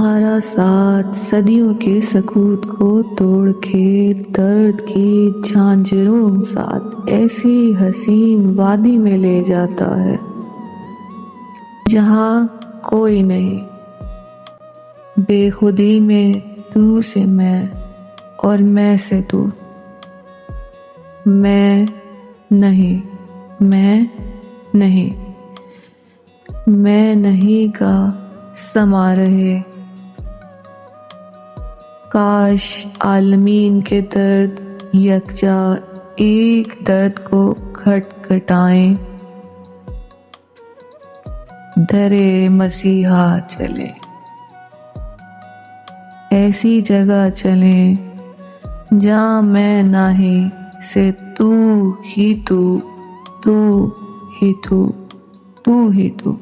تمہارا ساتھ صدیوں کے سکوت کو توڑ کے درد کی جھانجروں ساتھ ایسی حسین وادی میں لے جاتا ہے جہاں کوئی نہیں، بے خودی میں تو سے میں اور میں سے تو، میں نہیں، میں نہیں، میں نہیں کا سما رہے۔ کاش عالمین کے درد یکجا ایک درد کو کھٹکھٹائیں، درے مسیحا چلیں، ایسی جگہ چلیں جہاں میں نہیں سے تو ہی تو، تو ہی تو، تو ہی تو۔